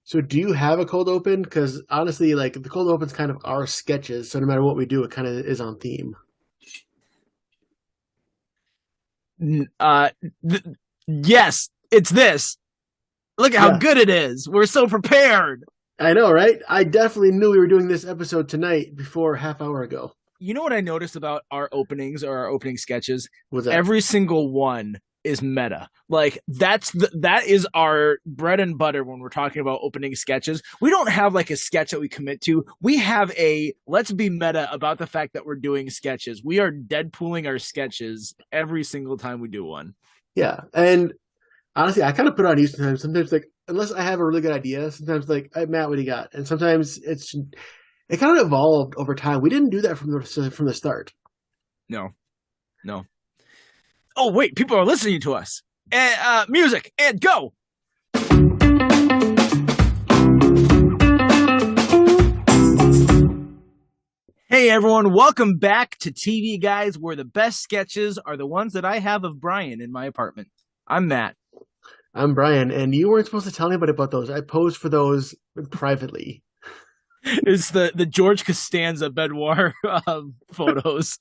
So do you have a cold open? Because honestly, like the cold opens kind of are sketches, so no matter what we do, it kind of is on theme. N- Uh, th- yes, it's this. Look at how Yeah, good it is. We're so prepared. I know, right? I definitely knew we were doing this episode tonight before a half hour ago. You know what I noticed about our openings or our opening sketches? Was that? Every single one is meta. Like that is our bread and butter when we're talking about opening sketches. We don't have like a sketch that we commit to. We have a let's be meta about the fact that we're doing sketches. We are deadpooling our sketches every single time we do one. Yeah, and honestly, I kind of put it on you sometimes. Sometimes, like unless I have a really good idea, sometimes like hey, Matt, what do you got? And sometimes it kind of evolved over time. We didn't do that from the start. No, no. Oh wait, people are listening to us. Music and go. Hey everyone, welcome back to TV Guys, where the best sketches are the ones that I have of Brian in my apartment. I'm Matt. I'm Brian, and you weren't supposed to tell anybody about those. I posed for those privately. It's the George Costanza boudoir photos.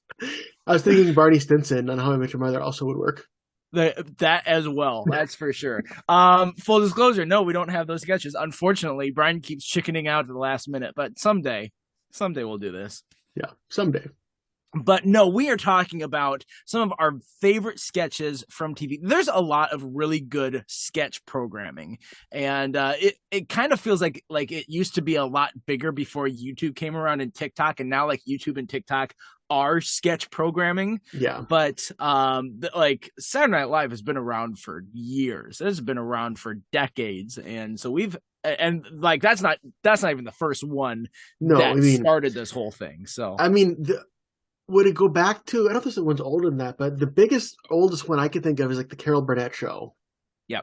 I was thinking Barney Stinson on How I Met Your Mother also would work. That as well, that's for sure. Full disclosure, no, we don't have those sketches. Unfortunately, Brian keeps chickening out at the last minute, but someday we'll do this. Yeah, someday. But no, we are talking about some of our favorite sketches from TV. There's a lot of really good sketch programming, and it kind of feels like it used to be a lot bigger before YouTube came around and TikTok, and now like YouTube and TikTok are sketch programming. Yeah. But like Saturday Night Live has been around for years. It has been around for decades, and so we've and like that's not even the first one No, I that mean, started this whole thing. So I mean, would it go back to? I don't think the one's older than that, but the oldest one I can think of is like the Carol Burnett show. yeah.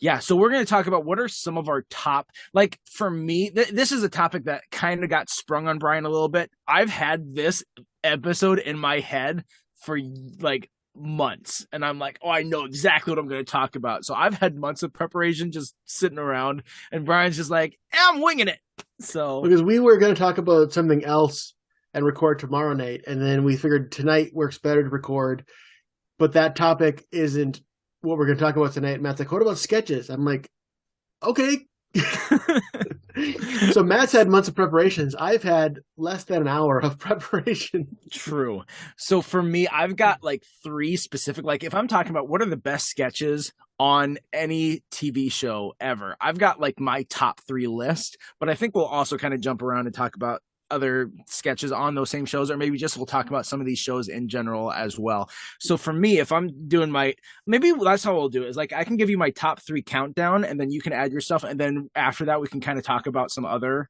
Yeah, so we're going to talk about what are some of our top, like for me, this is a topic that kind of got sprung on Brian a little bit. I've had this episode in my head for like months, and I'm like, oh, I know exactly what I'm going to talk about. So I've had months of preparation just sitting around, and Brian's just like, I'm winging it. So Because we were going to talk about something else and record tomorrow night, and then we figured tonight works better to record, but that topic isn't what we're going to talk about tonight. Matt's like, what about sketches? I'm like, okay. So Matt's had months of preparations. I've had less than an hour of preparation. true. So for me, I've got like three specific, like if I'm talking about what are the best sketches on any TV show ever, I've got like my top three list, but I think we'll also kind of jump around and talk about other sketches on those same shows, or maybe just we'll talk about some of these shows in general as well. So for me, if I'm doing my, maybe that's how we'll do it, is like I can give you my top three countdown and then you can add your stuff, and then after that we can kind of talk about some other.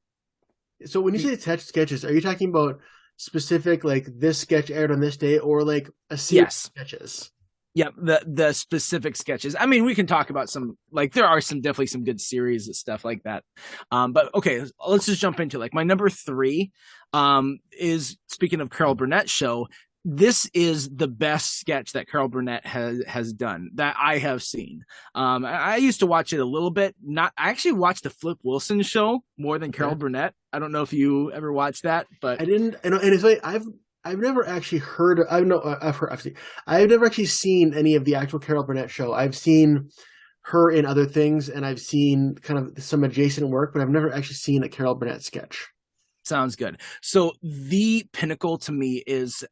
So when you say attached sketches, are you talking about specific, like this sketch aired on this day, or like a series Yes. of sketches? Yeah, the specific sketches. I mean, we can talk about some, like there are some definitely some good series and stuff like that. But okay, let's just jump into like my number three. Is speaking of Carol Burnett show. This is the best sketch that Carol Burnett has done that I have seen. I used to watch it a little bit. Not I actually watched the Flip Wilson show more than Carol Okay. Burnett. I don't know if you ever watched that, but I didn't, and it's like I've never actually heard. I know I've never actually seen any of the actual Carol Burnett show. I've seen her in other things, and I've seen kind of some adjacent work, but I've never actually seen a Carol Burnett sketch. sounds good. So the pinnacle to me is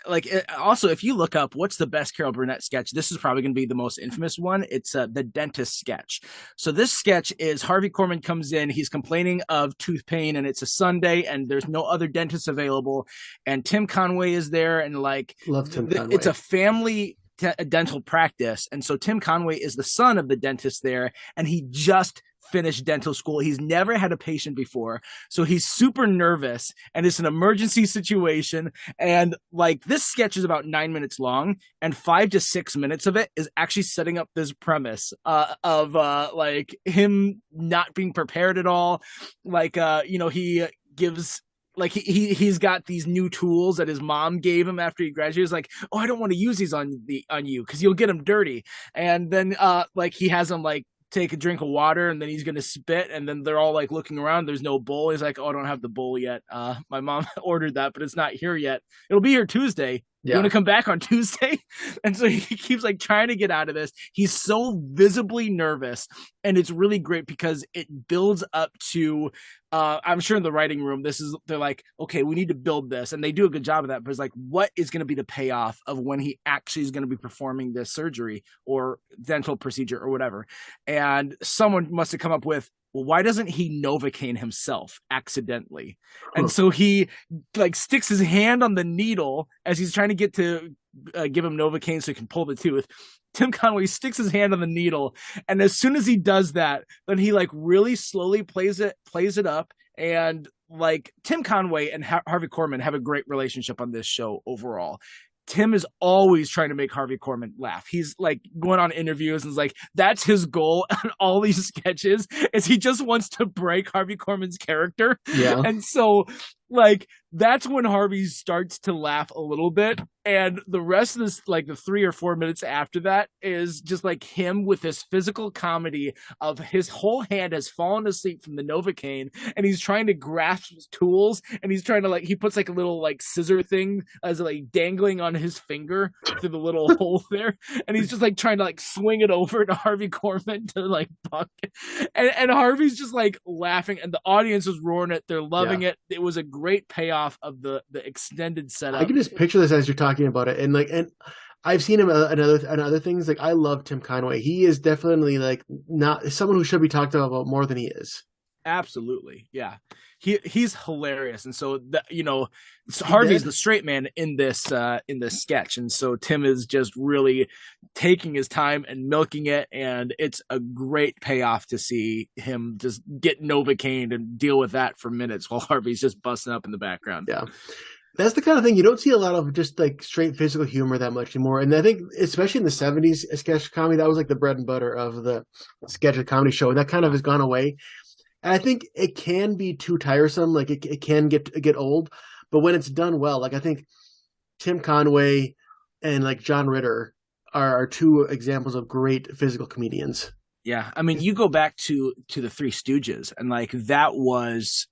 like also if you look up what's the best Carol Burnett sketch, this is probably going to be the most infamous one. It's the dentist sketch. So this sketch is Harvey Korman comes in, he's complaining of tooth pain, and it's a Sunday, and there's no other dentist available, and Tim Conway is there, and like Love Tim it's Conway. a family dental practice, and so Tim Conway is the son of the dentist there, and he just finished dental school. He's never had a patient before, so he's super nervous, and it's an emergency situation. And like this sketch is about 9 minutes long, and 5 to 6 minutes of it is actually setting up this premise of like him not being prepared at all. Like he gives like he's got these new tools that his mom gave him after he graduated. He's like, oh, I don't want to use these on you because you'll get them dirty. And then like he has them like take a drink of water and then he's gonna spit, and then they're all like looking around, there's no bowl. He's like, oh, I don't have the bowl yet. My mom ordered that, but it's not here yet. It'll be here Tuesday. You want to come back on Tuesday? And so he keeps like trying to get out of this. He's so visibly nervous, and it's really great because it builds up to I'm sure in the writing room, they're like, okay, we need to build this, and they do a good job of that. But it's like, what is going to be the payoff of when he actually is going to be performing this surgery or dental procedure or whatever? And someone must have come up with, well, why doesn't he Novocaine himself accidentally? And so he like sticks his hand on the needle as he's trying to get to give him Novocaine so he can pull the tooth. Tim Conway sticks his hand on the needle, and as soon as he does that, then he like really slowly plays it up. And like Tim Conway and Harvey Korman have a great relationship on this show overall. Tim is always trying to make Harvey Korman laugh. He's like going on interviews and is like, that's his goal on all these sketches, is he just wants to break Harvey Korman's character. Yeah. And so like that's when Harvey starts to laugh a little bit. And the rest of this, like the 3 or 4 minutes after that, is just like him with this physical comedy of his whole hand has fallen asleep from the Novocaine, and he's trying to grasp his tools, and he's trying to like, he puts like a little like scissor thing as like dangling on his finger through the little hole there, and he's just like trying to like swing it over to Harvey Korman to like buck, and Harvey's just like laughing, and the audience is roaring it. They're loving it. It was a great payoff of the extended setup. I can just picture this as you're talking about it, and I've seen him in other things. Like I love Tim Conway. He is definitely like not someone who should be talked about more than he is. Absolutely, yeah. He's hilarious, and so Harvey's the straight man in this sketch, and so Tim is just really taking his time and milking it, and it's a great payoff to see him just get Novocaine and deal with that for minutes while Harvey's just busting up in the background. Yeah. That's the kind of thing you don't see a lot of, just like straight physical humor that much anymore. And I think, especially in the 70s sketch comedy, that was like the bread and butter of the sketch comedy show. And that kind of has gone away. And I think it can be too tiresome. Like it can get old. But when it's done well, like I think Tim Conway and like John Ritter are 2 examples of great physical comedians. Yeah, I mean, you go back to the Three Stooges, and like that was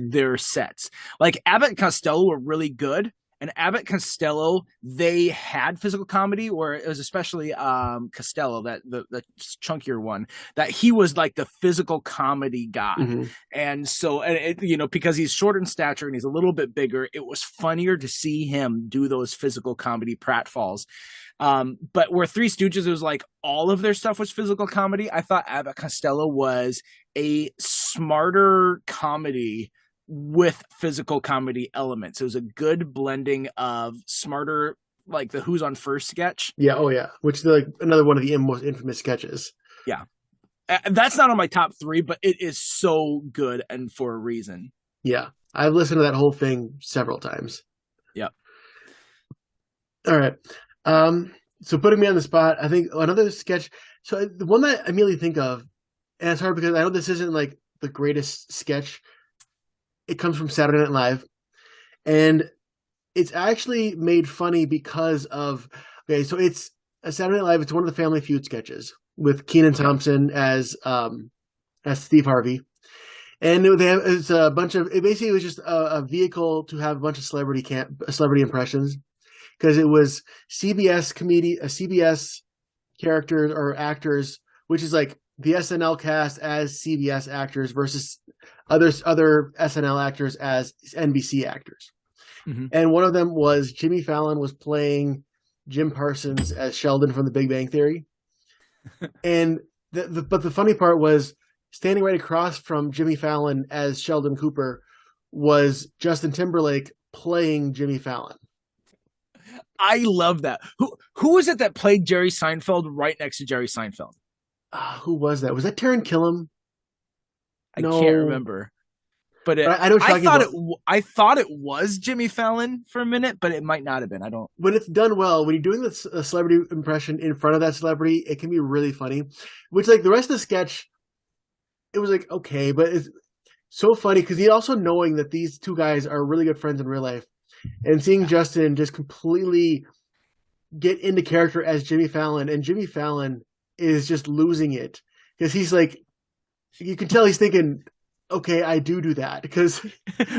their sets. Like Abbott and Costello were really good, and Abbott and Costello, they had physical comedy, where it was especially Costello, that the chunkier one, that he was like the physical comedy guy. Mm-hmm. And so, because he's short in stature and he's a little bit bigger, it was funnier to see him do those physical comedy pratfalls. But where Three Stooges, it was like all of their stuff was physical comedy. I thought Abbott Costello was a smarter comedy with physical comedy elements. It was a good blending of smarter, like the Who's on First sketch. Yeah. Oh yeah. Which is like another one of the most infamous sketches. Yeah. That's not on my top 3, but it is so good, and for a reason. Yeah. I've listened to that whole thing several times. Yep. All right. So putting me on the spot, I think another sketch. So the one that I immediately think of, and it's hard because I know this isn't like the greatest sketch. It comes from Saturday Night Live, and it's actually made funny because of, okay, so it's a Saturday Night Live. It's one of the Family Feud sketches with Kenan Thompson as Steve Harvey. And it's a bunch of, it basically was just a vehicle to have a bunch of celebrity impressions. Because it was CBS characters or actors, which is like the SNL cast as CBS actors versus other SNL actors as NBC actors. Mm-hmm. And one of them was Jimmy Fallon was playing Jim Parsons as Sheldon from The Big Bang Theory. And but the funny part was standing right across from Jimmy Fallon as Sheldon Cooper was Justin Timberlake playing Jimmy Fallon. I love that. Who was it that played Jerry Seinfeld right next to Jerry Seinfeld? Who was that? Was that Taron Killam? I can't remember. But I thought it was Jimmy Fallon for a minute, but it might not have been. I don't. When it's done well, when you're doing a celebrity impression in front of that celebrity, it can be really funny. Which, like the rest of the sketch, it was like okay, but it's so funny because he also knowing that these 2 guys are really good friends in real life. And seeing Justin just completely get into character as Jimmy Fallon, and Jimmy Fallon is just losing it. because he's like, you can tell he's thinking, okay, I do that because.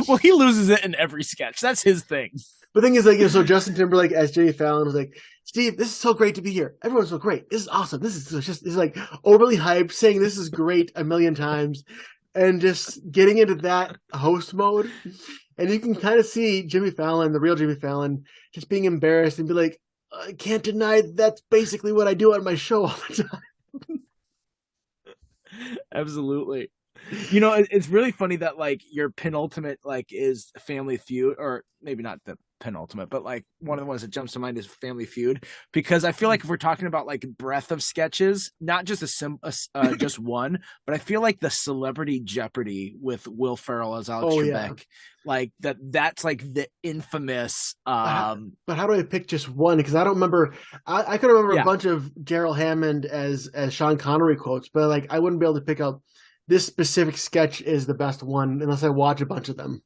Well, he loses it in every sketch. That's his thing. The thing is, like, so Justin Timberlake as Jimmy Fallon was like, Steve, this is so great to be here. Everyone's so great. This is awesome. This is just, it's like overly hyped, saying this is great a million times, and just getting into that host mode. And you can kind of see Jimmy Fallon, the real Jimmy Fallon, just being embarrassed and be like, I can't deny that's basically what I do on my show all the time. Absolutely. You know, it's really funny that like your penultimate like is Family Feud, or maybe not the penultimate, but like one of the ones that jumps to mind is Family Feud, because I feel like if we're talking about like breadth of sketches, not just just one, but I feel like the Celebrity Jeopardy with Will Ferrell as Alex Trebek, Yeah. like that's like the infamous. But how do I pick just one? Because I don't remember. I could remember a bunch of Daryl Hammond as Sean Connery quotes, but like I wouldn't be able to pick out this specific sketch is the best one unless I watch a bunch of them.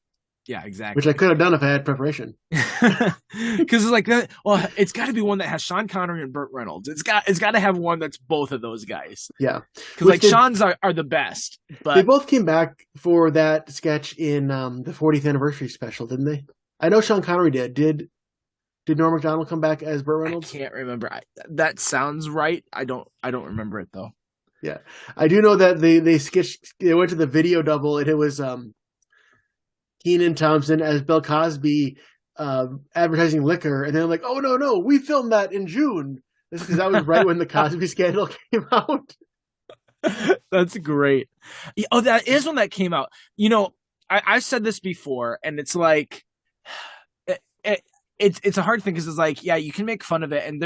Yeah, exactly. Which I could have done if I had preparation. Because it's like that. Well, it's got to be one that has Sean Connery and Burt Reynolds. It's got to have one that's both of those guys. Yeah, because like Sean's are the best. But they both came back for that sketch in the 40th anniversary special, didn't they? I know Sean Connery did. Did Norm Macdonald come back as Burt Reynolds? I can't remember. That sounds right. I don't remember it though. Yeah, I do know that they went to the video double, and it was Kenan Thompson as Bill Cosby advertising liquor, and then I'm like, oh no, we filmed that in June. This because that was right when the Cosby scandal came out. That's great. Oh, that is when that came out. You know, I said this before, and it's like it's a hard thing because it's like, yeah, you can make fun of it, and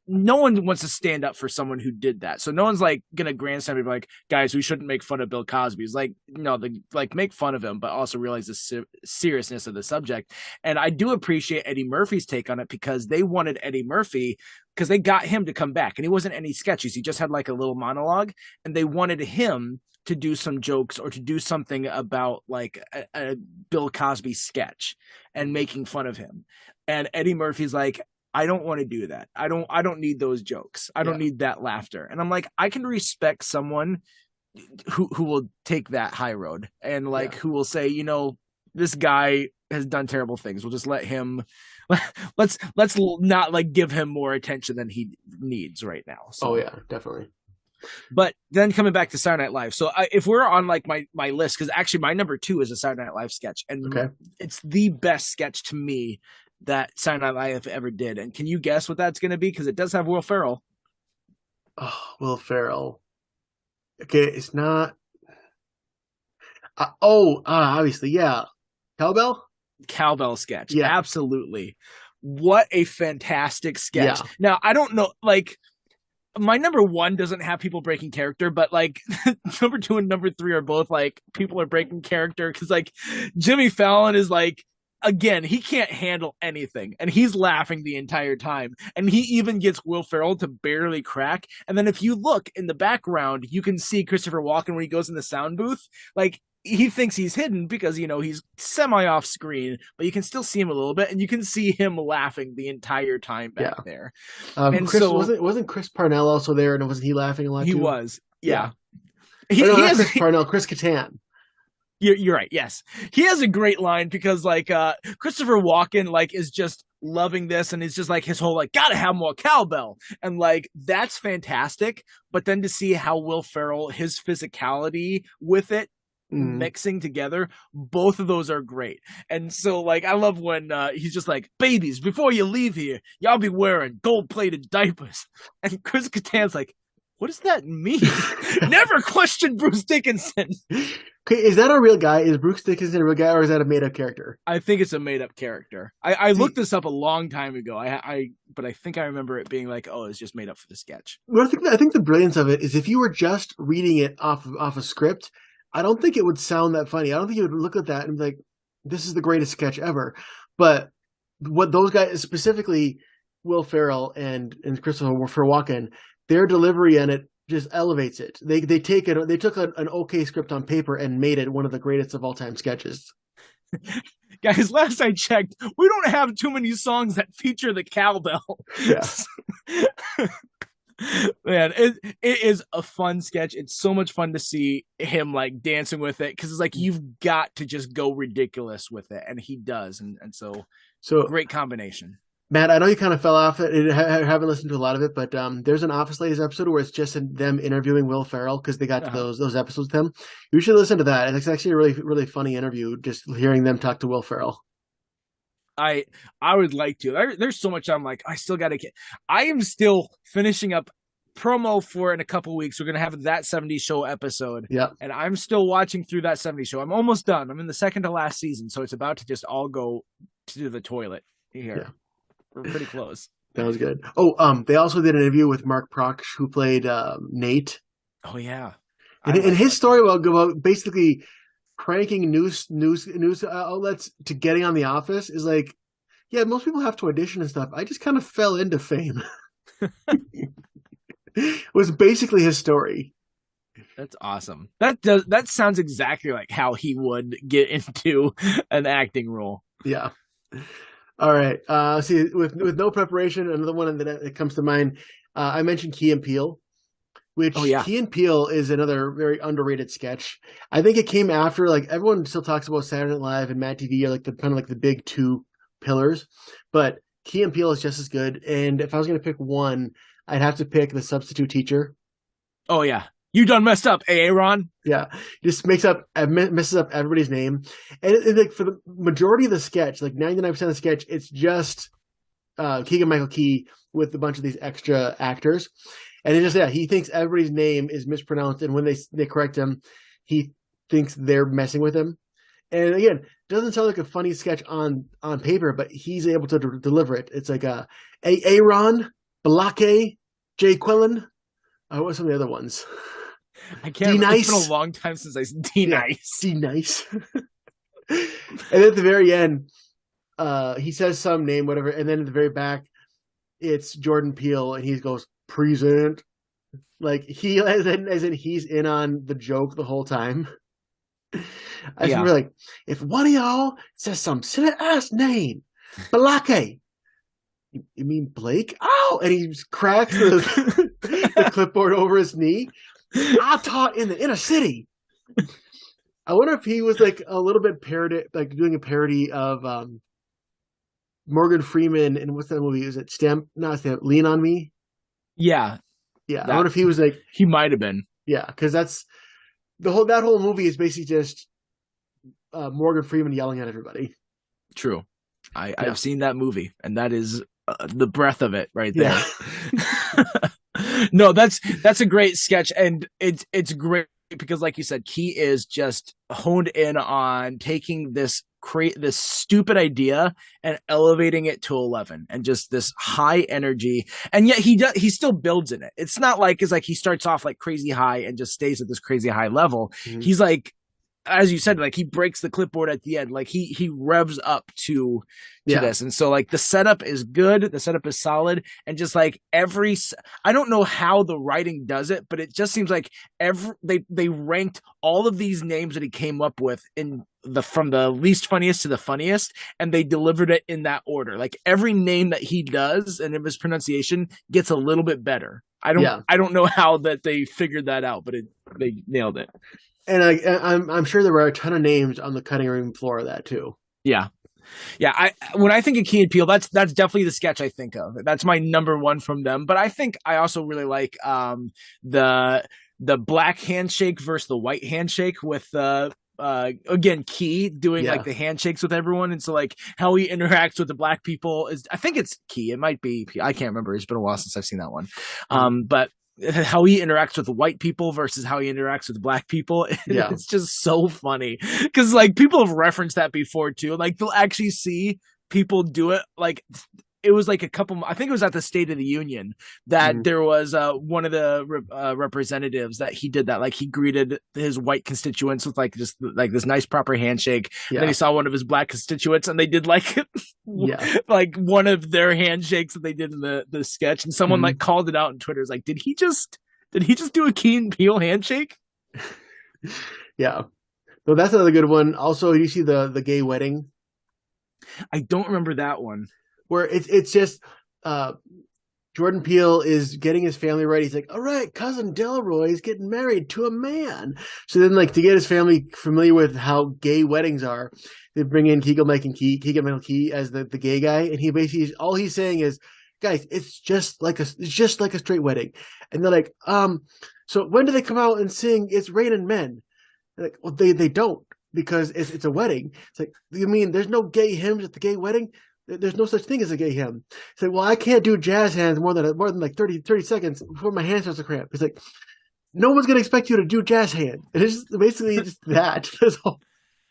no one wants to stand up for someone who did that. So no one's like gonna grandstand and be like, guys, we shouldn't make fun of Bill Cosby. It's like, no, like make fun of him, but also realize the seriousness of the subject. And I do appreciate Eddie Murphy's take on it, because they wanted Eddie Murphy, because they got him to come back, and he wasn't any sketches. He just had like a little monologue, and they wanted him to do some jokes or to do something about like a Bill Cosby sketch and making fun of him. And Eddie Murphy's like, I don't want to do that. I don't need those jokes. I don't need that laughter. And I'm like, I can respect someone who will take that high road and like who will say, you know, this guy has done terrible things. We'll just let him. Let's not like give him more attention than he needs right now. So. Oh yeah, definitely. But then coming back to Saturday Night Live, so if we're on like my list, because actually my number 2 is a Saturday Night Live sketch, and it's the best sketch to me that Saturday Night Live ever did. And can you guess what that's going to be? Because it does have Will Ferrell. Oh, Will Ferrell. Okay, it's not. Obviously, yeah. Cowbell Sketch. Yeah, absolutely. What a fantastic sketch. Yeah. Now, I don't know, like, my number 1 doesn't have people breaking character, but like number 2 and number 3 are both like people are breaking character, because like Jimmy Fallon is like, again, he can't handle anything, and he's laughing the entire time, and he even gets Will Ferrell to barely crack. And then if you look in the background, you can see Christopher Walken when he goes in the sound booth. Like, he thinks he's hidden because, you know, he's semi off screen, but you can still see him a little bit, and you can see him laughing the entire time back there. And Chris, wasn't Chris Parnell also there, and wasn't he laughing a lot? He too? Was, yeah. Chris Parnell, Chris Kattan. You're right. Yes, he has a great line, because like Christopher Walken like is just loving this, and it's just like his whole like gotta have more cowbell, and like that's fantastic. But then to see how Will Ferrell, his physicality with it mixing together, both of those are great. And so like I love when he's just like, babies, before you leave here, y'all be wearing gold-plated diapers. And Chris Kattan's like, what does that mean? Never question Bruce Dickinson. Okay, is that a real guy? Is Bruce Dickinson a real guy, or is that a made-up character? I think it's a made-up character. I looked this up a long time ago. But I think I remember it being like, oh, it's just made up for the sketch. Well, I think the brilliance of it is if you were just reading it off a script, I don't think it would sound that funny. I don't think you would look at that and be like, this is the greatest sketch ever. But what those guys, specifically Will Ferrell and Christopher Walken, their delivery in it just elevates it. They took an okay script on paper and made it one of the greatest of all time sketches. Guys, last I checked, we don't have too many songs that feature the cowbell. Yeah. Man, it is a fun sketch. It's so much fun to see him like dancing with it because it's like you've got to just go ridiculous with it, and he does, and so So great combination. Matt, I know you kind of fell off it. I haven't listened to a lot of it, but there's an Office Ladies episode where it's just them interviewing Will Ferrell because they got to Uh-huh. those episodes with him. You should listen to that. It's actually a really funny interview. Just hearing them talk to Will Ferrell. I I would like to. There's so much I'm like I still got to get. I am still finishing up promo for in a couple weeks. We're gonna have that '70s show episode, Yeah, and I'm still watching through that '70s show. I'm almost done. I'm in the second to last season, so it's about to just all go to the toilet here. yeah, We're pretty close. that was good. Oh, they also did an interview with Mark Proksch, who played Nate, Oh yeah, I and like his that. story about basically cranking news outlets to getting on The Office is like, yeah, most people have to audition and stuff. I just kind of fell into fame. Was basically his story. That's awesome. That sounds exactly like how he would get into an acting role. Yeah. All right. See, with no preparation, another one that comes to mind. I mentioned Key and Peele, Oh which yeah, Key and Peele is another very underrated sketch. I think it came after, like, everyone still talks about Saturday Night Live and Mad TV are like the kind of like the big two pillars, but Key and Peele is just as good. And if I was going to pick one, I'd have to pick The Substitute Teacher. oh yeah. You done messed up, Aaron. Yeah, just messes up everybody's name, and like for the majority of the sketch, like 99% of the sketch, it's just Keegan Michael Key with a bunch of these extra actors, and it just he thinks everybody's name is mispronounced, and when they correct him, he thinks they're messing with him, and again, doesn't sound like a funny sketch on paper, but he's able to deliver it. It's like Aaron, Balake, Jay Quillen. What are some of the other ones? I can't. D It's been a Nice. long time since I said D Yeah, nice. D Nice. And at the very end, he says some name, whatever, and then at the very back, it's Jordan Peele, and he goes present, like he as in he's in on the joke the whole time. I just Yeah, remember, like, if one of y'all says some silly ass name, Balake, you mean Blake? Oh, and he cracks the clipboard over his knee. I taught in the inner city. I wonder if he was like a little bit parody, like doing a parody of Morgan Freeman and what's that movie? Is it Stamp? Not Stamp. Lean on Me. yeah. Yeah, I That wonder if he was like, he might have been. yeah, because that's that whole movie is basically just Morgan Freeman yelling at everybody. True. Yeah, I've seen that movie, and that is the breath of it right there. yeah, No, that's a great sketch, and it's great because, like you said, Key is just honed in on taking this stupid idea and elevating it to 11, and just this high energy, and yet he still builds in it. It's not like it's like he starts off like crazy high and just stays at this crazy high level. Mhm. He's like, as you said, like he breaks the clipboard at the end, like he revs up to Yeah, this, and so like the setup is good, the setup is solid, and just like I don't know how the writing does it, but it just seems like they ranked all of these names that he came up with in the from the least funniest to the funniest, and they delivered it in that order. Like every name that he does and if his pronunciation gets a little bit better. yeah. I don't know how that they figured that out, but they nailed it. And I'm sure there were a ton of names on the cutting room floor of that too. Yeah. Yeah, when I think of Key and Peele, that's definitely the sketch I think of. That's my number one from them. But I think I also really like the black handshake versus the white handshake with again Key doing Yeah. like the handshakes with everyone, and so like how he interacts with the black people is, I think it's Key. It might be, I can't remember. It's been a while since I've seen that one. But how he interacts with white people versus how he interacts with black people, Yeah. it's just so funny because like people have referenced that before too. Like they'll actually see people do it. Like it was like I think it was at the State of the Union that Mhm. there was one of the representatives that he did that. Like he greeted his white constituents with like just like this nice proper handshake. And then Yeah. he saw one of his black constituents and they did like Yeah. like one of their handshakes that they did in the sketch, and someone Mhm. like called it out on Twitter. It's like, did he just do a Key and Peele handshake? Yeah. So that's another good one. Also, you see the gay wedding I don't remember that one. where it's just Jordan Peele is getting his family ready. He's like, all right, cousin Delroy is getting married to a man. So then, like, to get his family familiar with how gay weddings are, they bring in Keegan-Michael Key as the gay guy, and he basically all he's saying is, guys, it's just like a straight wedding. And they're like, so when do they come out and sing "It's Raining Men"? They're like, well, they don't, because it's a wedding. It's like, you mean there's no gay hymns at the gay wedding? There's no such thing as a gay hymn. It's like, well, I can't do jazz hands more than like 30 seconds before my hand starts to cramp. It's like, no one's gonna expect you to do jazz hand. It's just basically just that. That's all.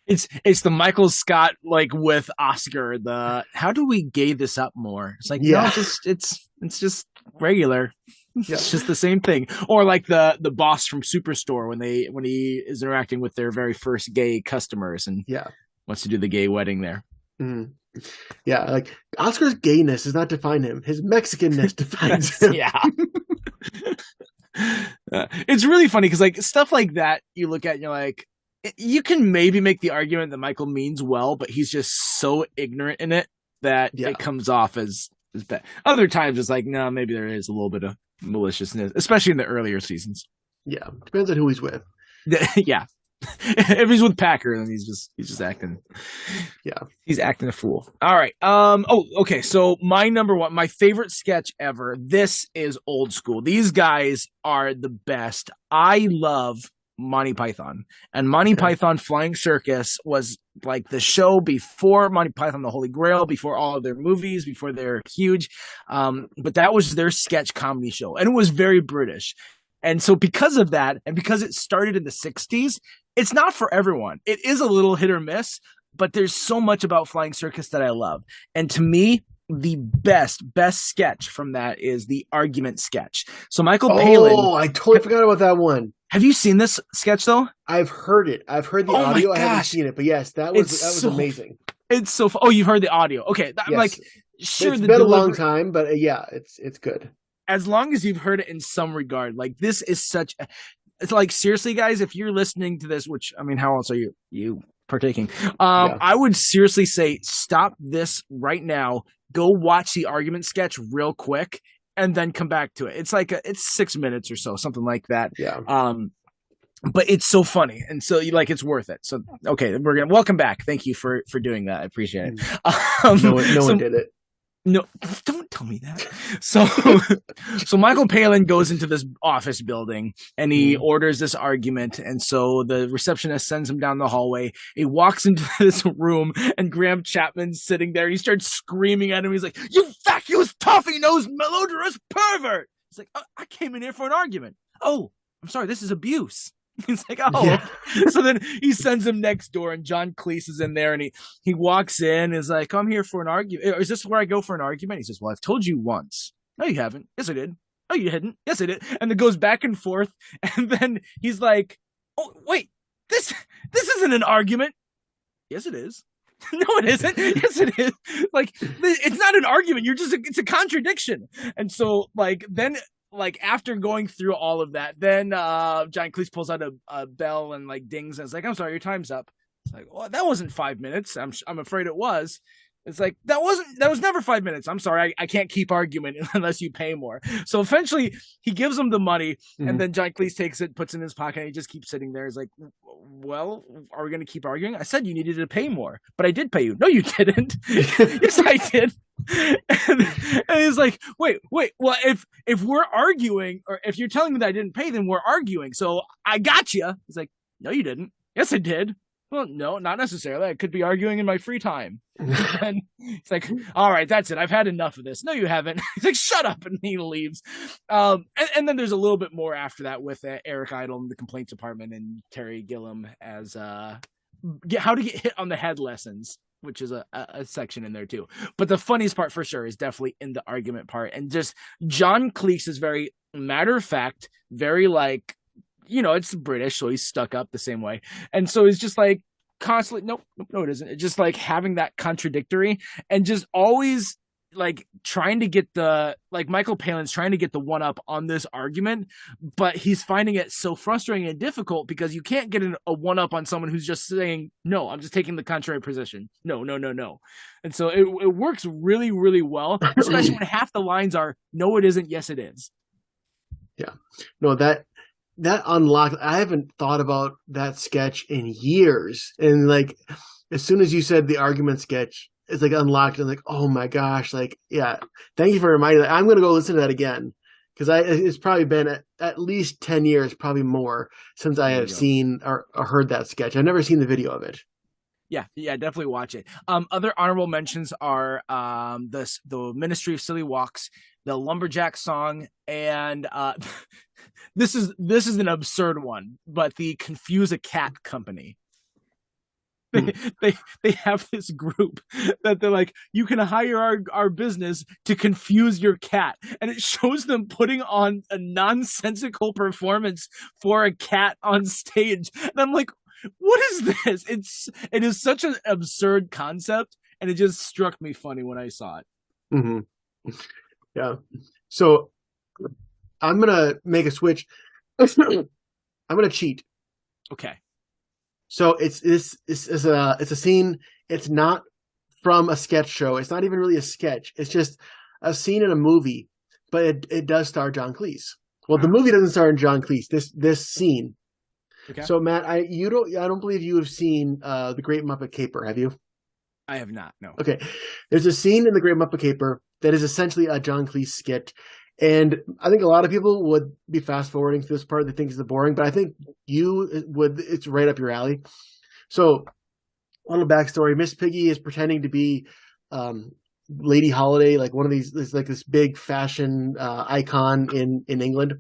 It's the Michael Scott, like, with Oscar, the how do we gay this up more? It's like, no, it's just regular. Yeah. It's just the same thing. Or like the boss from Superstore when he is interacting with their very first gay customers and wants to do the gay wedding there. Mm. Yeah, like Oscar's gayness does not define him. His Mexicanness defines him. Yeah. It's really funny because, like, stuff like that you look at and you're like, you can maybe make the argument that Michael means well, but he's just so ignorant in it that it comes off as bad. Other times it's like, no, maybe there is a little bit of maliciousness, especially in the earlier seasons. Yeah, depends on who he's with. Yeah. If he's with Packer, then he's just acting. Yeah, he's acting a fool. All right. Okay. So my number one, my favorite sketch ever. This is old school. These guys are the best. I love Monty Python, and Monty Python Flying Circus was like the show before Monty Python the Holy Grail, before all of their movies, before they're huge. But that was their sketch comedy show, and it was very British. And so because of that, and because it started in the 60s, it's not for everyone. It is a little hit or miss, but there's so much about Flying Circus that I love. And to me, the best sketch from that is the argument sketch. So Michael Palin. Oh, I totally forgot about that one. Have you seen this sketch though? I've heard it. I've heard the audio. I haven't seen it, but yes, that was amazing. It's so. Oh, you've heard the audio. Okay, I'm like, sure. It's been a long time, but yeah, it's good. As long as you've heard it in some regard, like this is such. It's like, seriously, guys, if you're listening to this, which, I mean, how else are you partaking? I would seriously say stop this right now. Go watch the argument sketch real quick, and then come back to it. It's like it's 6 minutes or so, something like that. Yeah. But it's so funny, and so it's worth it. So okay, we're gonna welcome back. Thank you for doing that. I appreciate it. No one did it. No, don't tell me that. So Michael Palin goes into this office building and he orders this argument. And so the receptionist sends him down the hallway. He walks into this room and Graham Chapman's sitting there. He starts screaming at him. He's like, "You vacuous, toffee-nosed, malodorous pervert!" He's like, "I came in here for an argument." "Oh, I'm sorry, this is abuse." He's like, "Oh." Yeah. So then he sends him next door, and John Cleese is in there, and he walks in, is like, "I'm here for an argument. Is this where I go for an argument?" He says, "Well, I've told you once." "No, you haven't." "Yes, I did." "No, you didn't." "Yes, I did." And it goes back and forth, and then he's like, "Oh, wait, this isn't an argument." "Yes, it is." "No, it isn't." "Yes, it is." Like, it's not an argument. It's a contradiction. And so, like, then, like, after going through all of that, then John Cleese pulls out a bell and like dings, and it's like, "I'm sorry, your time's up." It's like, "Well, that wasn't 5 minutes." I'm afraid it was. It's like, that was never 5 minutes. "I'm sorry, I can't keep arguing unless you pay more." So eventually he gives him the money, and then John Cleese takes it, puts it in his pocket, and he just keeps sitting there. He's like, "Well, are we going to keep arguing? I said you needed to pay more, but I did pay you." "No, you didn't." "Yes, I did." And he's like, wait, well, if we're arguing, or if you're telling me that I didn't pay, then we're arguing. So I got you. He's like, "No, you didn't." "Yes, I did." "Well, no, not necessarily. I could be arguing in my free time." And it's like, "All right, that's it. I've had enough of this." "No, you haven't." He's like, "Shut up," and he leaves. And then there's a little bit more after that with Eric Idle in the complaints department and Terry Gilliam as how to get hit on the head lessons, which is a section in there too. But the funniest part for sure is definitely in the argument part. And just John Cleese is very matter of fact, very like, it's British, so he's stuck up the same way. And so he's just like constantly, no, it isn't. It's just like having that contradictory and just always like trying to get the like Michael Palin's trying to get the one up on this argument, but he's finding it so frustrating and difficult because you can't get a one up on someone who's just saying, no, I'm just taking the contrary position. No, no, no, no. And so it works really, really well, especially when half the lines are, no, it isn't. Yes, it is. Yeah. No, that unlocked. I haven't thought about that sketch in years. And like, as soon as you said the argument sketch, it's like unlocked. And like, oh my gosh, like, yeah. Thank you for reminding me. I'm gonna go listen to that again because it's probably been at least 10 years, probably more, since I have seen or heard that sketch. I've never seen the video of it. Yeah, definitely watch it. Other honorable mentions are the Ministry of Silly Walks, the Lumberjack song, and this is an absurd one, but the Confuse a Cat Company. They have this group that they're like, you can hire our business to confuse your cat, and it shows them putting on a nonsensical performance for a cat on stage, and I'm like, what is this? It is such an absurd concept, and it just struck me funny when I saw it. Mm-hmm. Yeah. So I'm gonna make a switch. I'm gonna cheat. Okay. So it's a scene. It's not from a sketch show. It's not even really a sketch. It's just a scene in a movie, but it does star John Cleese. Well, the movie doesn't star John Cleese. This scene. Okay. So Matt, I don't believe you have seen The Great Muppet Caper, have you? I have not. No. Okay. There's a scene in The Great Muppet Caper that is essentially a John Cleese skit. And I think a lot of people would be fast forwarding through this part. They think it's boring, but I think it's right up your alley. So, a little backstory: Miss Piggy is pretending to be Lady Holiday, like one of these, this big fashion icon in England,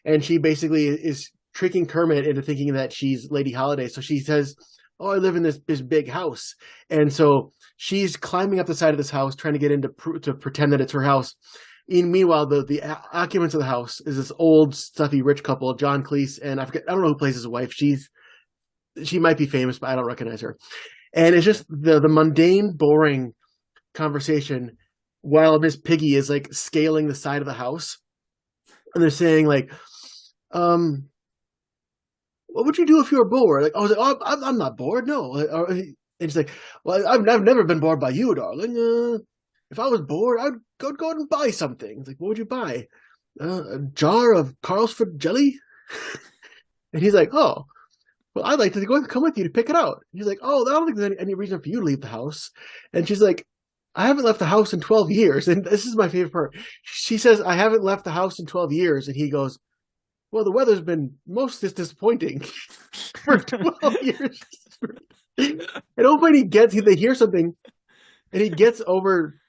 and she basically is tricking Kermit into thinking that she's Lady Holiday. So she says, "Oh, I live in this big house," and so she's climbing up the side of this house, trying to get in to pretend that it's her house. Meanwhile, the occupants of the house is this old, stuffy, rich couple, John Cleese, and I don't know who plays his wife. She might be famous, but I don't recognize her. And it's just the mundane, boring conversation while Miss Piggy is like scaling the side of the house, and they're saying like, "What would you do if you were bored?" Like, I was like, "Oh, I'm not bored, no." And she's like, "Well, I've never been bored by you, darling. If I was bored, I'd go out and buy something." It's like, "What would you buy?" A jar of Carlsford jelly? And he's like, "Oh, well, I'd like to come with you to pick it out." And he's like, "Oh, I don't think there's any reason for you to leave the house." And she's like, "I haven't left the house in 12 years. And this is my favorite part. She says, "I haven't left the house in 12 years. And he goes, "Well, the weather's been most disappointing for 12 years. At one point they hear something, and he gets over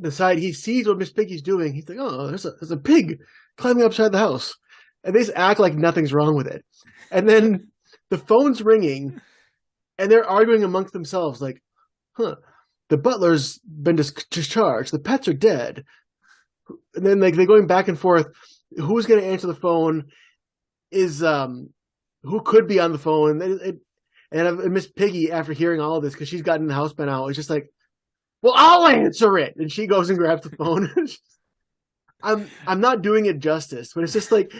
the side. He sees what Miss Piggy's doing. He's like, "Oh, there's a pig climbing upside the house." And they just act like nothing's wrong with it. And then the phone's ringing, and they're arguing amongst themselves like, the butler's been discharged. The pets are dead. And then like they're going back and forth. Who's going to answer the phone? Is who could be on the phone? And Miss Piggy, after hearing all of this, because she's gotten the house by now, is just like, "Well, I'll answer it." And she goes and grabs the phone. I'm not doing it justice, but it's just like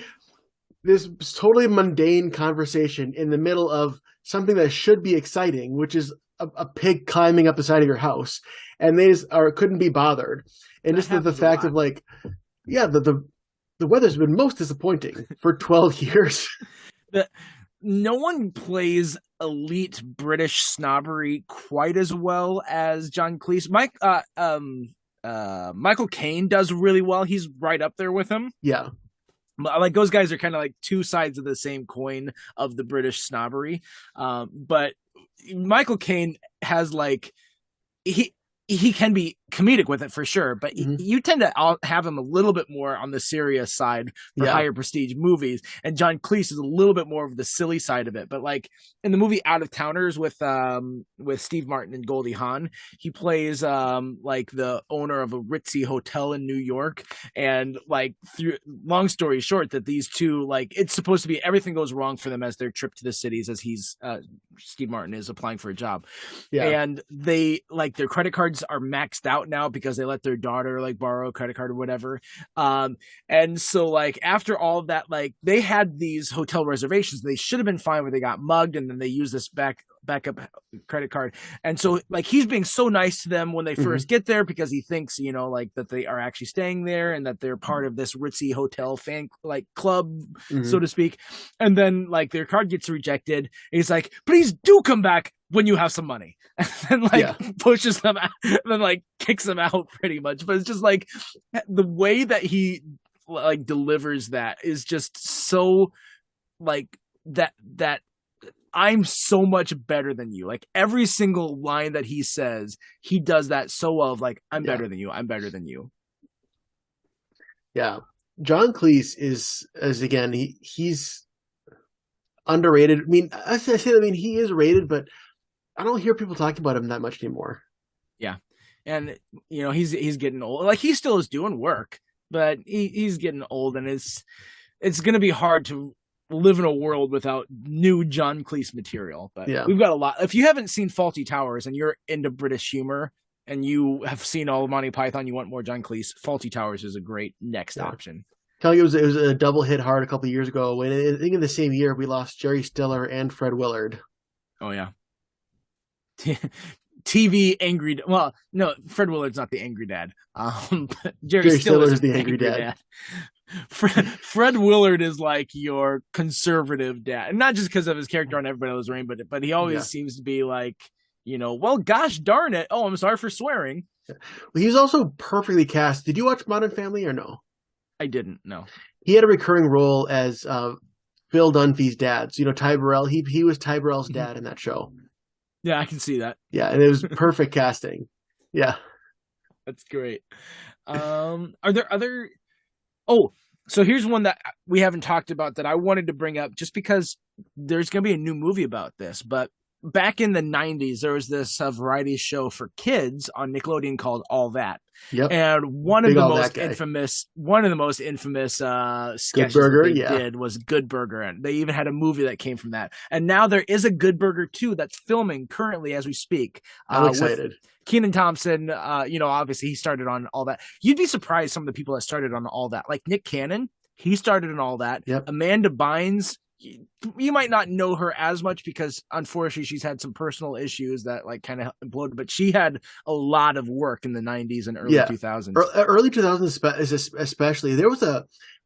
this totally mundane conversation in the middle of something that should be exciting, which is a pig climbing up the side of your house, and they just couldn't be bothered. And just the fact of like, yeah, the weather's been most disappointing for 12 years. No one plays elite British snobbery quite as well as John Cleese. Michael Caine does really well. He's right up there with him. Yeah. Like those guys are kind of like two sides of the same coin of the British snobbery. But Michael Caine has like he can be comedic with it for sure, but you tend to have him a little bit more on the serious side for higher prestige movies. And John Cleese is a little bit more of the silly side of it. But like in the movie Out of Towners with Steve Martin and Goldie Hawn, he plays like the owner of a ritzy hotel in New York. And like long story short, that these two, like, it's supposed to be everything goes wrong for them as their trip to the cities as Steve Martin is applying for a job. Yeah. And they like their credit cards are maxed out out now because they let their daughter like borrow a credit card or whatever. And so like after all of that, like they had these hotel reservations. They should have been fine where they got mugged, and then they used this backup credit card. And so like he's being so nice to them when they first get there because he thinks, you know, like that they are actually staying there and that they're part of this ritzy hotel fan like club, so to speak. And then like their card gets rejected. He's like, please do come back when you have some money. And like pushes them out and then like kicks them out pretty much. But it's just like the way that he like delivers that is just so like that I'm so much better than you. Like every single line that he says, he does that so well of like, I'm better than you. I'm better than you. Yeah. John Cleese is again, he's underrated. I mean, he is rated, but I don't hear people talking about him that much anymore. Yeah. And you know, he's getting old. Like he still is doing work, but he's getting old, and it's going to be hard to live in a world without new John Cleese material. But we've got a lot. If you haven't seen Fawlty Towers and you're into British humor and you have seen all of Monty Python, you want more John Cleese, Fawlty Towers is a great next option. Tell you, it was a double hit hard a couple of years ago. When I think in the same year we lost Jerry Stiller and Fred Willard. Oh yeah. TV angry. Well, no, Fred Willard's not the angry dad. Jerry Stiller's the angry dad. Fred Willard is like your conservative dad, and not just because of his character on Everybody Loves Raymond, but he always seems to be like, you know, well, gosh darn it. Oh, I'm sorry for swearing. Well, he was also perfectly cast. Did you watch Modern Family or no? I didn't. No. He had a recurring role as Phil Dunphy's dad. So, you know, Ty Burrell. He was Ty Burrell's dad in that show. Yeah, I can see that. Yeah, and it was perfect casting. Yeah. That's great. Are there other... Oh, so here's one that we haven't talked about that I wanted to bring up just because there's going to be a new movie about this. But back in the 90s, there was this variety show for kids on Nickelodeon called All That. Yep. And one of the most infamous sketches that they did was Good Burger. And they even had a movie that came from that. And now there is a Good Burger 2 that's filming currently as we speak. I'm excited. Kenan Thompson, you know, obviously he started on All That. You'd be surprised some of the people that started on All That. Like Nick Cannon, he started on All That. Yep. Amanda Bynes, you might not know her as much because unfortunately she's had some personal issues that like kind of imploded, but she had a lot of work in the 90s and early 2000s. Early 2000s especially. There was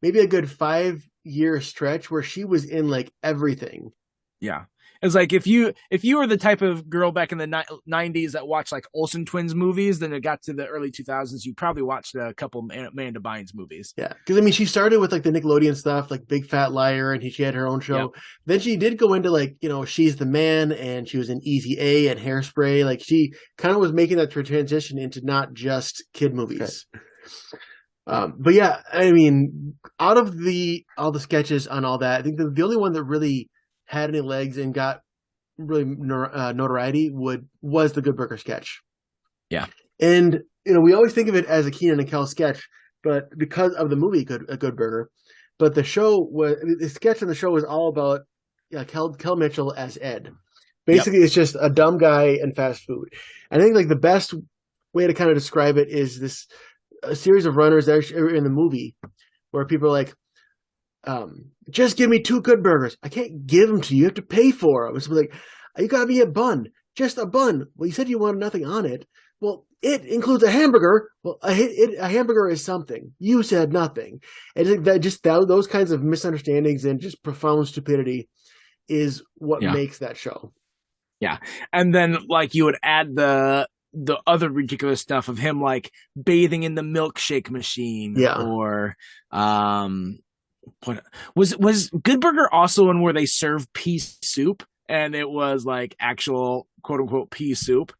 maybe a good 5-year stretch where she was in like everything. Yeah. It's like if you were the type of girl back in the 90s that watched like Olsen Twins movies, then it got to the early 2000s, you probably watched a couple Amanda Bynes movies. Yeah, because I mean, she started with like the Nickelodeon stuff, like Big Fat Liar, and she had her own show. Yep. Then she did go into like, you know, She's the Man, and she was in Easy A and Hairspray. Like she kind of was making that transition into not just kid movies. Okay. But yeah, I mean, out of all the sketches on All That, I think the only one that really had any legs and got really notoriety was the Good Burger sketch. Yeah. And, you know, we always think of it as a Kenan and Kel sketch, but because of the movie Good Burger, but the sketch on the show was all about Kel Mitchell as Ed. Basically, It's just a dumb guy and fast food. And I think like the best way to kind of describe it is a series of runners that are in the movie where people are like, just give me 2 Good Burgers. I can't give them to you. You have to pay for them. It's like, you got to be a bun. Just a bun. Well, you said you wanted nothing on it. Well, it includes a hamburger. Well, a hamburger is something. You said nothing. And those kinds of misunderstandings and just profound stupidity is what makes that show. Yeah. And then like you would add the other ridiculous stuff of him like bathing in the milkshake machine. Yeah. Or what was Good Burger also one where they serve pea soup and it was like actual quote unquote pea soup?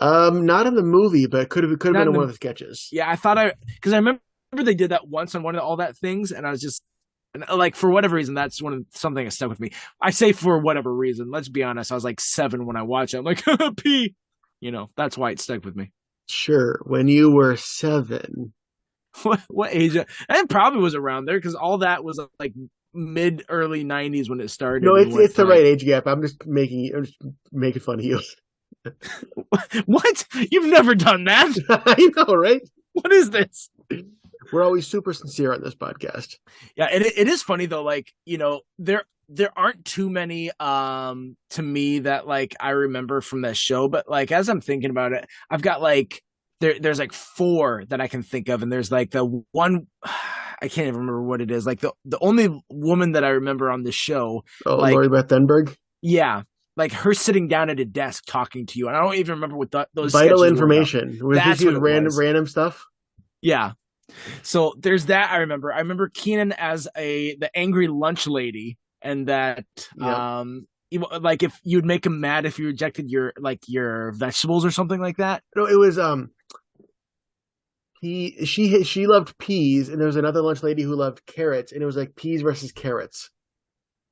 Not in the movie, but it could have been in one of the sketches. Yeah, because I remember they did that once on one of All That things, and I was just like, for whatever reason, that's something that stuck with me. I say for whatever reason. Let's be honest, I was like 7 when I watched it. I'm like, pea, you know, that's why it stuck with me. Sure, when you were 7. What age? It probably was around there because All That was like mid-early 90s when it started. No, it's the right age gap. I'm just making fun of you. What? You've never done that. I know, right? What is this? We're always super sincere on this podcast. Yeah, it is funny though. Like, there aren't too many to me that like I remember from that show, but like as I'm thinking about it, I've got like there's like four that I can think of, and there's like the one I can't even remember what it is. Like the only woman that I remember on the show, Oh, like Lori Beth Denberg. yeah, like her sitting down at a desk talking to you, and I don't even remember what those Vital sketches were about. information. Was That's this what it was. random stuff? Yeah. So there's that I remember. I remember Keenan as the angry lunch lady, and that Yep. like if you'd make him mad if you rejected your vegetables or something like that. No, it was she loved peas, and there was another lunch lady who loved carrots, and it was like peas versus carrots.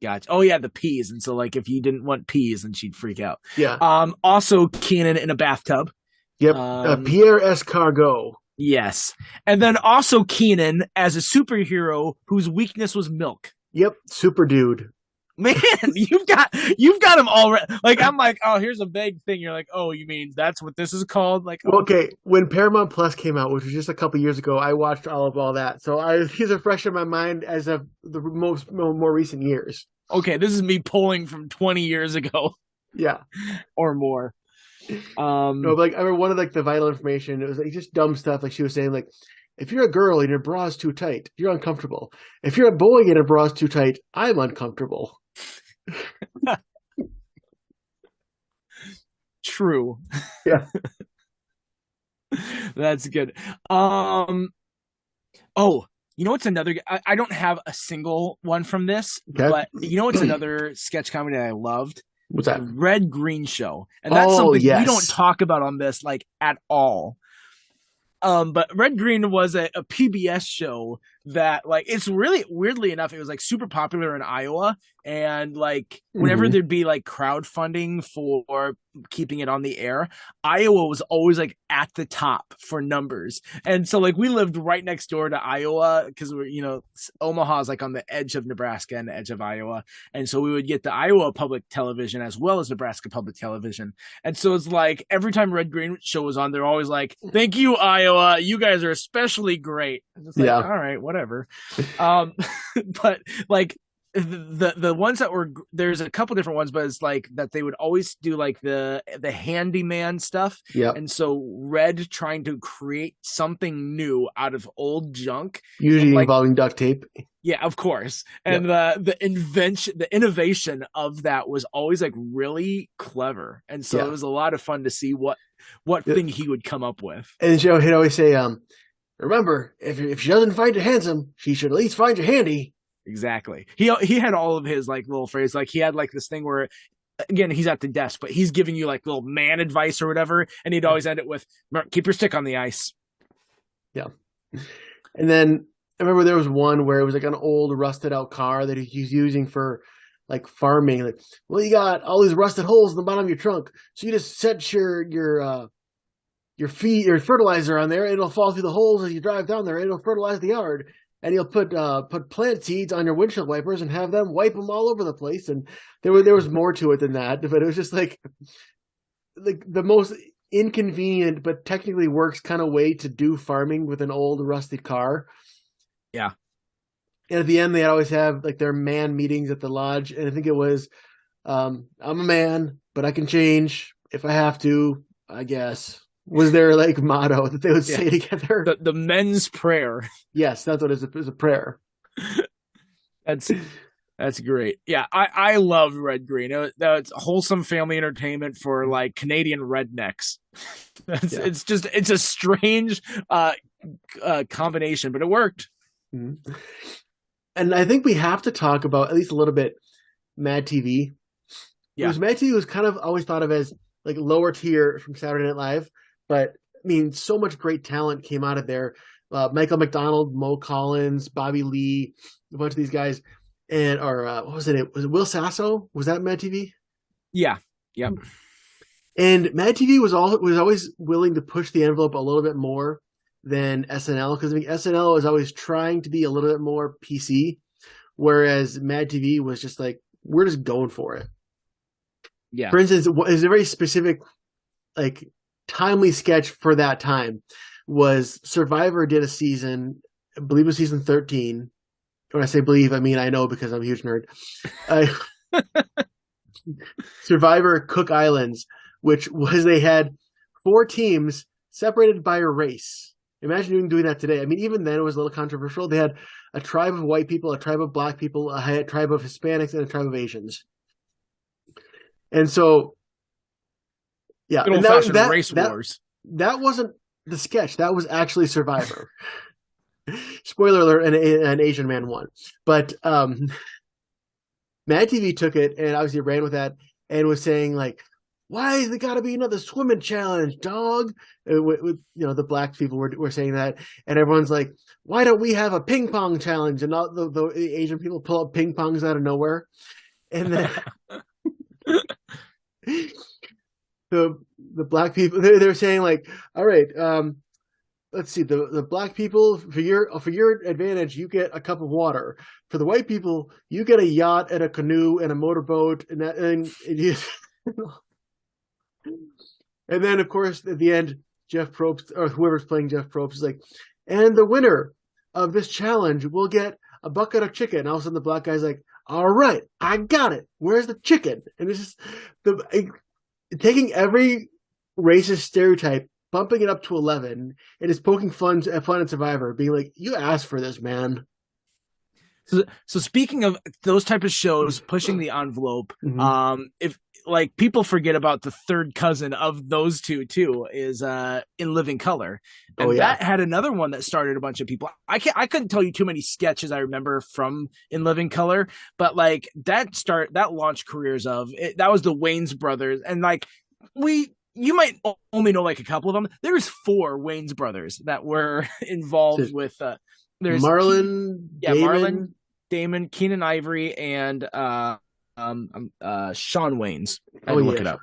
Gotcha. Oh yeah, the peas, and so like if you didn't want peas, then she'd freak out. Yeah. Also Keenan in a bathtub. Yep. Um, Pierre Escargot. yes, and then also Keenan as a superhero whose weakness was milk. Yep. Super dude. Man, you've got them all like I'm like, oh, here's a vague thing. You're like, oh, you mean that's what this is called? Like, Well, okay, when Paramount Plus came out, which was just a couple years ago, I watched all that. So these are fresh in my mind as of the more recent years. okay, this is me pulling from 20 years ago Yeah. or more. No, but like I remember one of like the vital information. It was like just dumb stuff. Like she was saying, like if you're a girl and your bra is too tight, you're uncomfortable. If you're a boy and your bra is too tight, I'm uncomfortable. True. Yeah. That's good. Oh, you know what's another? I don't have a single one from this, Okay. but you know what's another sketch comedy I loved? What's that? The Red Green Show, and that's Oh, something yes. we don't talk about on this like at all. But Red Green was a PBS show that like it's really weirdly enough, it was like super popular in Iowa, and like whenever Mhm. there'd be like crowdfunding for keeping it on the air, Iowa was always like at the top for numbers. And so like we lived right next door to Iowa because we're Omaha is like on the edge of Nebraska and the edge of Iowa, and so we would get the Iowa public television as well as Nebraska public television. And so it's like every time Red Green Show was on, they're always like, "Thank you, Iowa. You guys are especially great." And it's like, Yeah. all right, whatever. But like the ones that were there's a couple different ones, but it's like that they would always do like the handyman stuff. Yep. And so Red trying to create something new out of old junk, Usually like, involving duct tape. yeah, of course. And the innovation of that was always like really clever. And so Yeah. it was a lot of fun to see what thing he would come up with. And he'd always say, remember, if she doesn't find you handsome, she should at least find you handy. Exactly. He had all of his like little phrases. Like he had like this thing where again, he's at the desk, but he's giving you like little man advice or whatever, and he'd always end it with keep your stick on the ice. Yeah. And then I remember there was one where it was like an old rusted out car that he's using for like farming. Like, well, you got all these rusted holes in the bottom of your trunk, so you just set your fertilizer on there, and it'll fall through the holes as you drive down there, and it'll fertilize the yard. And you'll put plant seeds on your windshield wipers and have them wipe them all over the place. And there was more to it than that, but it was just like the most inconvenient but technically works kind of way to do farming with an old rusty car. Yeah. And at the end, they always have like their man meetings at the lodge, and I think it was, "I'm a man, but I can change if I have to, I guess." Was their like motto that they would say together? The men's prayer. Yes, that's what it is. It was a prayer. That's great. Yeah, I love Red Green. That's wholesome family entertainment for like Canadian rednecks. It's a strange combination, but it worked. Mm-hmm. And I think we have to talk about at least a little bit Mad TV. Yeah, because Mad TV was kind of always thought of as like lower tier from Saturday Night Live, but I mean, so much great talent came out of there. Michael McDonald, Mo Collins, Bobby Lee, a bunch of these guys, and what was it? Was it Will Sasso? Was that Mad TV? Yeah, yep. And Mad TV was always willing to push the envelope a little bit more than SNL, because I think SNL was always trying to be a little bit more PC, whereas Mad TV was just like, we're just going for it. Yeah. For instance, is a very specific like timely sketch for that time was Survivor did a season, I believe it was season 13. When I say believe, I mean I know because I'm a huge nerd. Uh, Survivor Cook Islands, which was they had 4 teams separated by a race. Imagine doing that today. I mean, even then it was a little controversial. They had a tribe of white people, a tribe of black people, a tribe of Hispanics, and a tribe of Asians. And so, yeah, Good and old-fashioned race wars. That wasn't the sketch. That was actually Survivor. Spoiler alert: an Asian man won. But Mad TV took it and obviously ran with that and was saying like, "Why is there got to be another swimming challenge, dog?" With the black people were saying that, and everyone's like, "Why don't we have a ping pong challenge?" And all the Asian people pull up ping pongs out of nowhere, and then the black people they're saying like, "All right, let's see, the black people for your advantage, you get a cup of water. For the white people, you get a yacht and a canoe and a motorboat, and you." And then, of course, at the end, Jeff Probst, or whoever's playing Jeff Probst, is like, and the winner of this challenge will get a bucket of chicken. And all of a sudden, the black guy's like, all right, I got it. Where's the chicken? And it's just taking every racist stereotype, bumping it up to 11, and it's poking fun at Survivor, being like, you asked for this, man. So speaking of those type of shows pushing the envelope, if like people forget about the third cousin of those two too is In Living Color, and that had another one that started a bunch of people. I couldn't tell you too many sketches I remember from In Living Color, but like that launched careers of it, that was the Wayans brothers, and like you might only know like a couple of them. There's 4 Wayans brothers that were involved with. There's Marlon, Damon, Keenan Ivory, and Shawn Wayans. I had to look it up.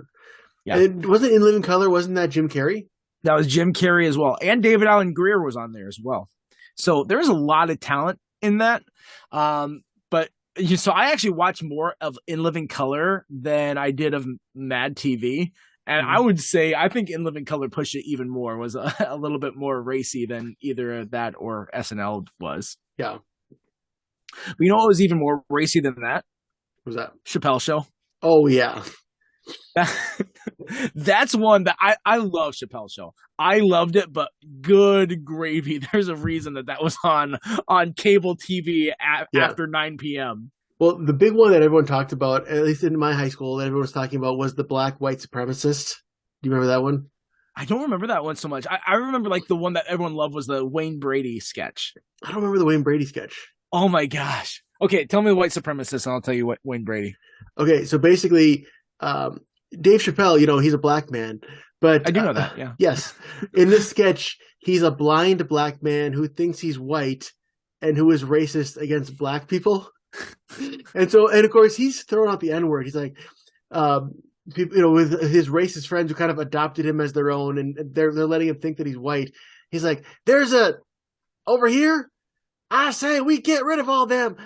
Yeah, and wasn't In Living Color? Wasn't that Jim Carrey? That was Jim Carrey as well, and David Alan Grier was on there as well. So there's a lot of talent in that. But so I actually watched more of In Living Color than I did of Mad TV. And I would say I think In Living Color pushed it even more, was a little bit more racy than either that or SNL was. Yeah. But you know what was even more racy than that? What was that? Chappelle Show. Oh, yeah. That's one that I love Chappelle Show. I loved it, but good gravy. There's a reason that was on cable TV after 9 p.m. Well, the big one that everyone talked about, at least in my high school, that everyone was talking about was the black white supremacist. Do you remember that one? I don't remember that one so much. I remember like the one that everyone loved was the Wayne Brady sketch. I don't remember the Wayne Brady sketch. Oh my gosh. Okay, tell me the white supremacist and I'll tell you what Wayne Brady. Okay, so basically, Dave Chappelle, he's a black man. But I do know that, yeah. Yes. In this sketch, he's a blind black man who thinks he's white and who is racist against black people. And of course, he's throwing out the N-word. He's like, people, with his racist friends who kind of adopted him as their own, and they're letting him think that he's white. He's like, over here, I say we get rid of all them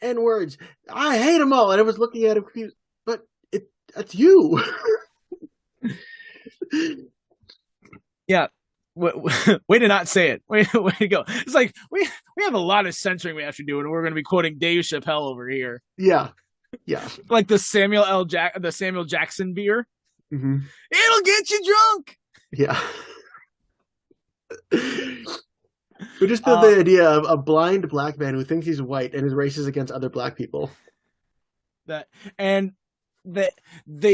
N-words. I hate them all. And I was looking at him confused, but that's you. Yeah. Way to not say it. Way to go. It's like we have a lot of censoring we have to do, and we're going to be quoting Dave Chappelle over here. Yeah. Like the Samuel Jackson beer. Mm-hmm. It'll get you drunk. Yeah. But just the idea of a blind black man who thinks he's white and is racist against other black people. They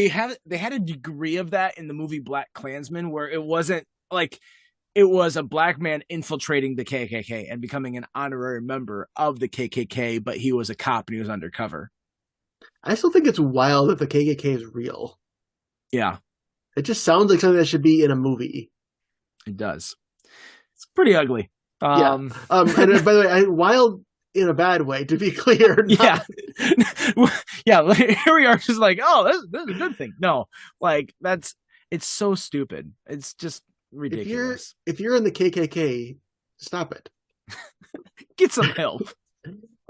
had a degree of that in the movie Black Klansman, where it wasn't like it was a black man infiltrating the KKK and becoming an honorary member of the KKK, but he was a cop and he was undercover. I still think it's wild that the KKK is real. Yeah. It just sounds like something that should be in a movie. It does. It's pretty ugly. Yeah. And by the way, wild in a bad way, to be clear. Yeah. Yeah. Here we are just like, oh, this is a good thing. No, like it's so stupid. It's just ridiculous. If you're in the KKK, stop it. Get some help.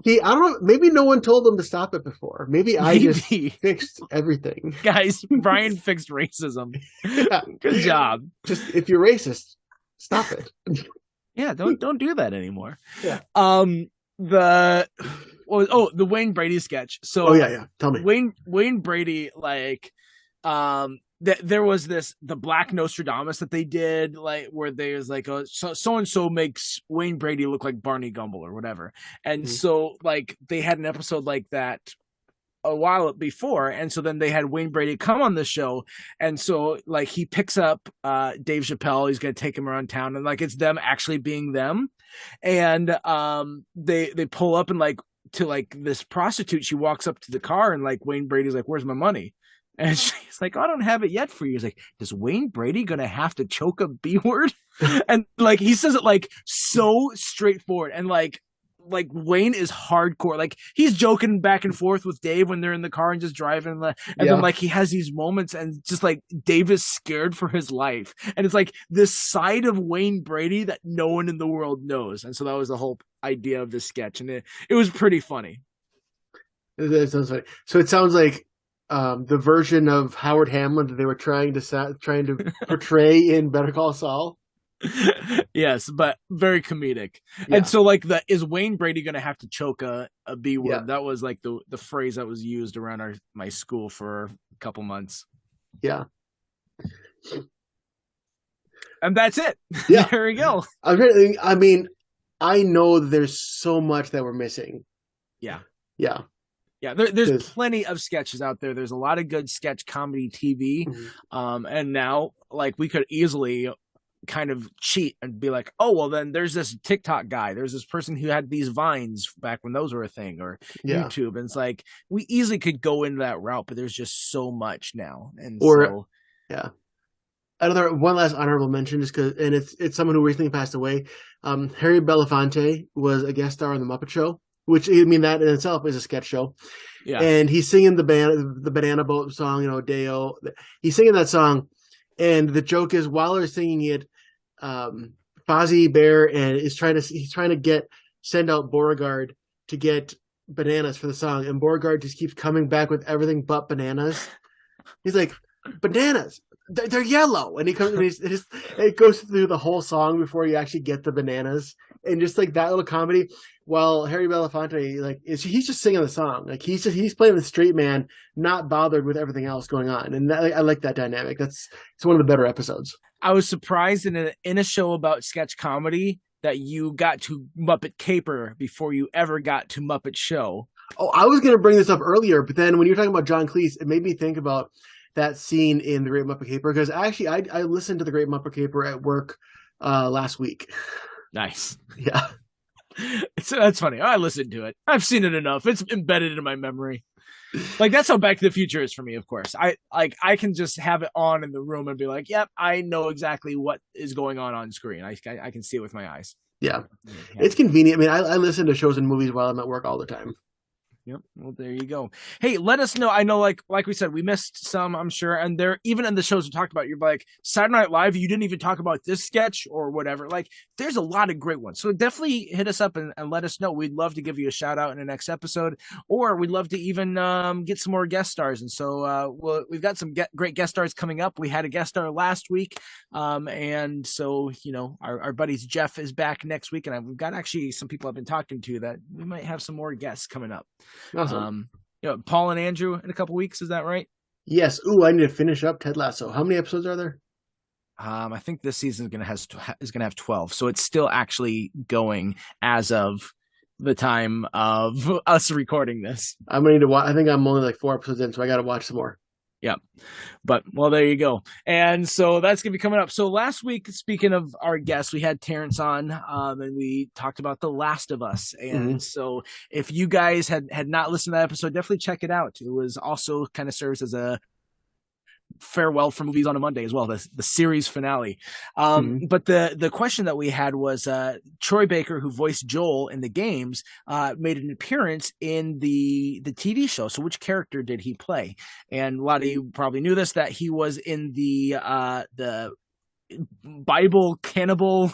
See, I don't know. Maybe no one told them to stop it before. Maybe I just Maybe. fixed everything. Guys, Brian fixed racism. Yeah. Good job. Just if you're racist, stop it. Yeah, don't do that anymore. Yeah. The Wayne Brady sketch. So Oh yeah. Tell me. Wayne Brady, like, there was the Black Nostradamus that they did, like, where there's like so and so makes Wayne Brady look like Barney Gumble or whatever, and so like they had an episode like that a while before, and so then they had Wayne Brady come on the show, and so like he picks up Dave Chappelle, he's gonna take him around town, and like it's them actually being them, and they pull up and like to like this prostitute, she walks up to the car, and like Wayne Brady's like, "Where's my money?" And she's like, "Oh, I don't have it yet for you." He's like, "Is Wayne Brady gonna have to choke a B word?" And like he says it like so straightforward, and like Wayne is hardcore. Like he's joking back and forth with Dave when they're in the car and just driving, and then like he has these moments, and just like Dave is scared for his life, and it's like this side of Wayne Brady that no one in the world knows. And so that was the whole idea of this sketch, and it was pretty funny. It sounds funny. So it sounds like the version of Howard Hamlin that they were trying to portray in Better Call Saul. Yes, but very comedic. Yeah. And so like is Wayne Brady gonna have to choke a B word? Yeah. That was like the phrase that was used around my school for a couple months. Yeah. And that's it. Yeah. There we go. I mean, I know there's so much that we're missing. Yeah. Yeah. Yeah, there's plenty of sketches out there. There's a lot of good sketch comedy TV. And now like we could easily kind of cheat and be like, oh, well, then there's this TikTok guy. There's this person who had these Vines back when those were a thing, or YouTube. And it's like, we easily could go into that route, but there's just so much now. And yeah. Another one last honorable mention, just because, and it's someone who recently passed away. Harry Belafonte was a guest star on the Muppet Show, which, I mean, that in itself is a sketch show. Yeah. And he's singing the Banana Boat song, Deo. He's singing that song. And the joke is, while they're singing it, Fozzie Bear and he's trying to send out Beauregard to get bananas for the song, and Beauregard just keeps coming back with everything but bananas. He's like, bananas, they're yellow, and he comes and it goes through the whole song before you actually get the bananas, and just like that little comedy. While Harry Belafonte, like, he's just singing the song, like he's playing the straight man, not bothered with everything else going on, and I like that dynamic. It's one of the better episodes. I was surprised in a show about sketch comedy that you got to Muppet Caper before you ever got to Muppet Show. Oh, I was going to bring this up earlier, but then when you're talking about John Cleese, it made me think about that scene in The Great Muppet Caper, because actually I listened to The Great Muppet Caper at work last week. Nice. Yeah. So that's funny. I listened to it. I've seen it enough. It's embedded in my memory. Like, that's how Back to the Future is for me, of course. I can just have it on in the room and be like, yep, I know exactly what is going on screen. I can see it with my eyes. Yeah. It's convenient. I mean, I listen to shows and movies while I'm at work all the time. Yep. Well, there you go. Hey, let us know. I know, like we said, we missed some, I'm sure. And there, even in the shows we talked about, you're like, Saturday Night Live, you didn't even talk about this sketch or whatever. Like, there's a lot of great ones. So definitely hit us up and let us know. We'd love to give you a shout out in the next episode, or we'd love to even get some more guest stars. And so we've got some great guest stars coming up. We had a guest star last week. And so, our buddies Jeff is back next week. And we've got actually some people I've been talking to that we might have some more guests coming up. Awesome. Paul and Andrew in a couple weeks, is that right? Yes. Ooh, I need to finish up Ted Lasso. How many episodes are there? I think this season is gonna have 12, so it's still actually going as of the time of us recording this. I'm gonna need to watch. I think I'm only like 4 episodes in, so I got to watch some more. Yeah. But, well, there you go. And so that's going to be coming up. So last week, speaking of our guests, we had Terrence on, and we talked about The Last of Us. And so if you guys had not listened to that episode, definitely check it out. It was also kind of serves as a farewell for Movies on a Monday as well, the series finale. But the question that we had was Troy Baker, who voiced Joel in the games, made an appearance in the TV show. So which character did he play? And a lot of you probably knew this, that he was in the Bible cannibal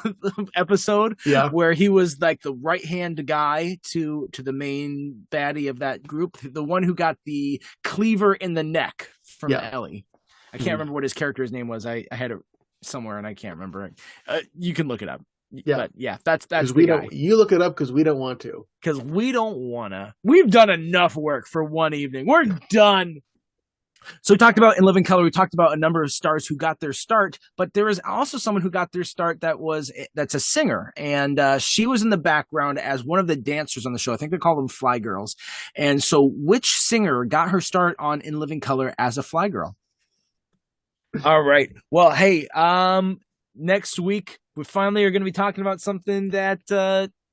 episode Yeah. where he was like the right hand guy to the main baddie of that group, the one who got the cleaver in the neck from Yeah. Ellie. I can't remember what his character's name was. I had it somewhere and I can't remember it. You can look it up. Yeah. But yeah, that's we the guy. don't. You look it up because we don't want to. Because we don't wanna. We've done enough work for one evening. We're done. So we talked about In Living Color. We talked about a number of stars who got their start, but there is also someone who got their start that's a singer, and she was in the background as one of the dancers on the show. I think they call them Fly Girls. And so, which singer got her start on In Living Color as a Fly Girl? All right. Well, hey, next week we finally are going to be talking about something that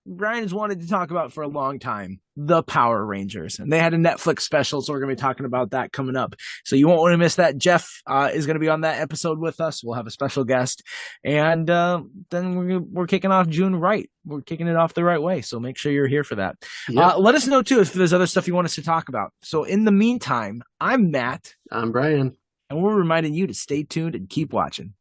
Brian's wanted to talk about for a long time, the Power Rangers. And they had a Netflix special, so we're going to be talking about that coming up. So you won't want to miss that. Jeff is going to be on that episode with us. We'll have a special guest. And then we're kicking off June right. We're kicking it off the right way. So make sure you're here for that. Yep. Let us know, too, if there's other stuff you want us to talk about. So in the meantime, I'm Matt. I'm Brian. And we're reminding you to stay tuned and keep watching.